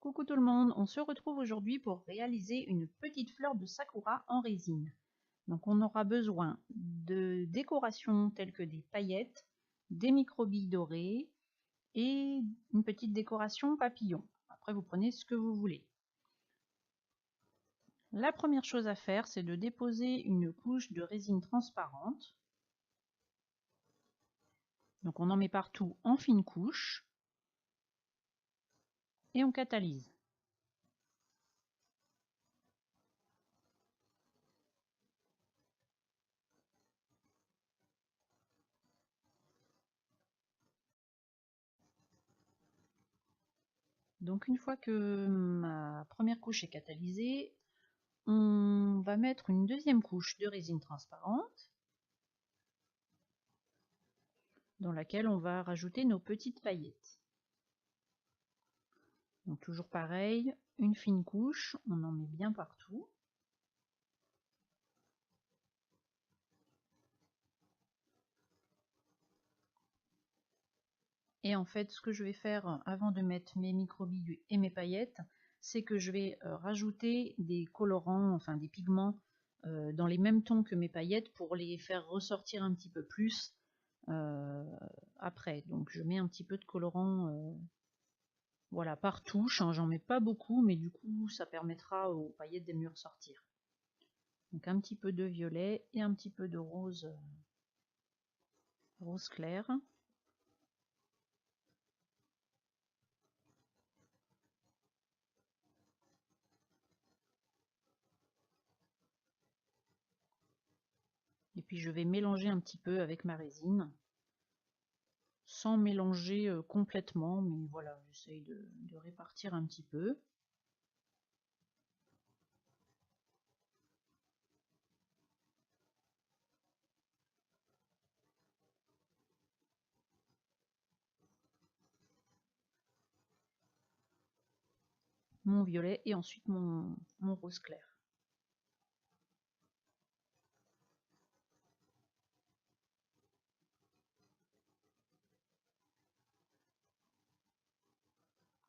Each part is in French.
Coucou tout le monde, on se retrouve aujourd'hui pour réaliser une petite fleur de sakura en résine. Donc on aura besoin de décorations telles que des paillettes, des microbilles dorées et une petite décoration papillon. Après vous prenez ce que vous voulez. La première chose à faire, c'est de déposer une couche de résine transparente. Donc on en met partout en fine couche et on catalyse. Donc une fois que ma première couche est catalysée, on va mettre une deuxième couche de résine transparente dans laquelle on va rajouter nos petites paillettes. Donc toujours pareil, une fine couche, on en met bien partout. Et en fait, ce que je vais faire avant de mettre mes microbilles et mes paillettes, c'est que je vais rajouter des colorants, enfin des pigments dans les mêmes tons que mes paillettes pour les faire ressortir un petit peu plus après. Donc je mets un petit peu de colorant voilà, par touche, hein, j'en mets pas beaucoup, mais du coup ça permettra aux paillettes de mieux ressortir. Donc un petit peu de violet et un petit peu de rose, rose clair. Et puis je vais mélanger un petit peu avec ma résine, sans mélanger complètement, mais voilà, j'essaye de répartir un petit peu. Mon violet et ensuite mon rose clair.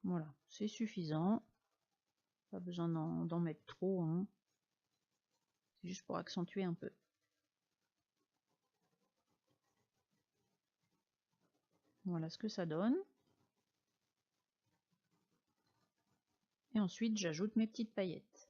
Voilà, c'est suffisant. Pas besoin d'en mettre trop, hein. C'est juste pour accentuer un peu. Voilà ce que ça donne. Et ensuite j'ajoute mes petites paillettes.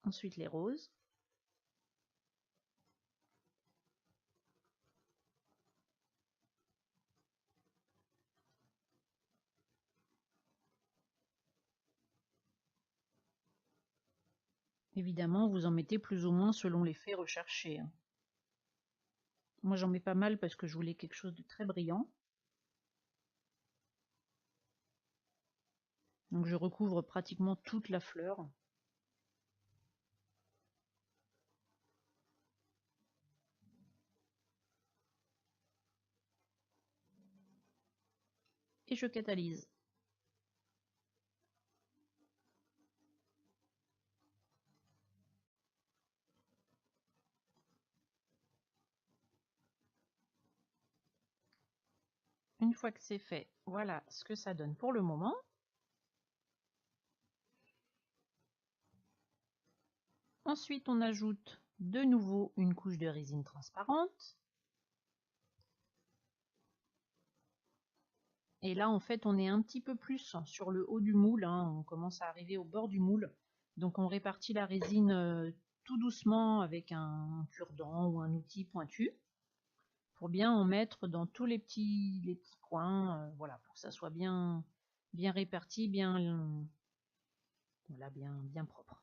Ensuite les roses. Évidemment, vous en mettez plus ou moins selon l'effet recherché. Moi j'en mets pas mal parce que je voulais quelque chose de très brillant. Donc je recouvre pratiquement toute la fleur. Et je catalyse. Une fois que c'est fait, voilà ce que ça donne pour le moment. Ensuite, on ajoute de nouveau une couche de résine transparente. Et là, en fait, on est un petit peu plus sur le haut du moule, hein. On commence à arriver au bord du moule. Donc on répartit la résine tout doucement avec un cure-dent ou un outil pointu pour bien en mettre dans tous les petits coins, voilà, pour que ça soit bien réparti, voilà, bien propre.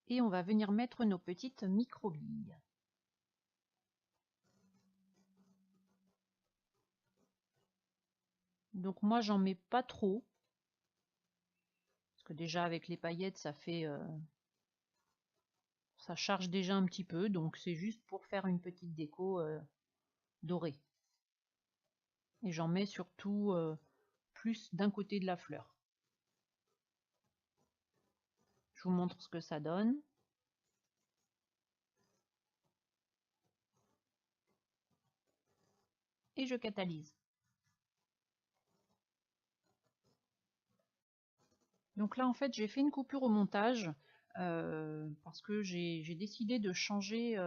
Et on va venir mettre nos petites micro-billes. Donc moi j'en mets pas trop. Parce que déjà avec les paillettes ça fait... ça charge déjà un petit peu. Donc c'est juste pour faire une petite déco dorée. Et j'en mets surtout plus d'un côté de la fleur. Je vous montre ce que ça donne. Et je catalyse. Donc là en fait j'ai fait une coupure au montage parce que j'ai décidé de changer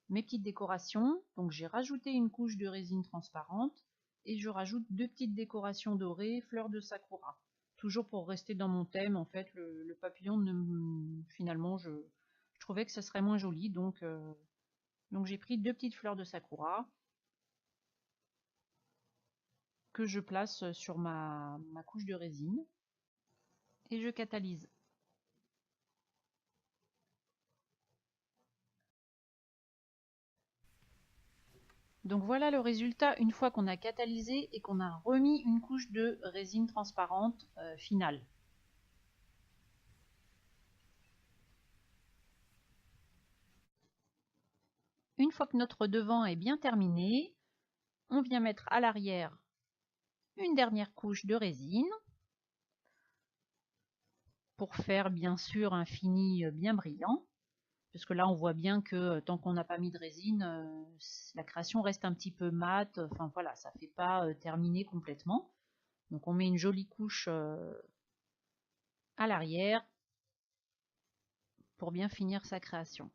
mes petites décorations. Donc j'ai rajouté une couche de résine transparente et je rajoute 2 petites décorations dorées, fleurs de sakura. Toujours pour rester dans mon thème, en fait le papillon, finalement je trouvais que ça serait moins joli, donc j'ai pris 2 petites fleurs de sakura que je place sur ma couche de résine et je catalyse. Donc voilà le résultat une fois qu'on a catalysé et qu'on a remis une couche de résine transparente finale. Une fois que notre devant est bien terminé, on vient mettre à l'arrière une dernière couche de résine pour faire bien sûr un fini bien brillant. Parce que là on voit bien que tant qu'on n'a pas mis de résine, la création reste un petit peu mate, enfin voilà, ça ne fait pas terminer complètement. Donc on met une jolie couche à l'arrière pour bien finir sa création.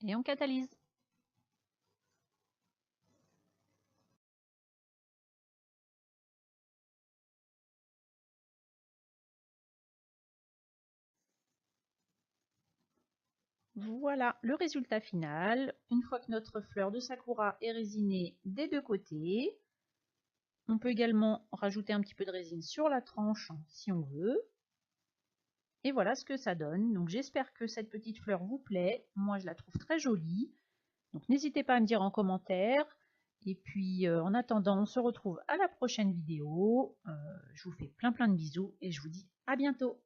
Et on catalyse. Voilà le résultat final. Une fois que notre fleur de sakura est résinée des deux côtés, on peut également rajouter un petit peu de résine sur la tranche si on veut. Et voilà ce que ça donne. Donc j'espère que cette petite fleur vous plaît. Moi je la trouve très jolie. Donc n'hésitez pas à me dire en commentaire. Et puis en attendant, on se retrouve à la prochaine vidéo. Je vous fais plein de bisous et je vous dis à bientôt.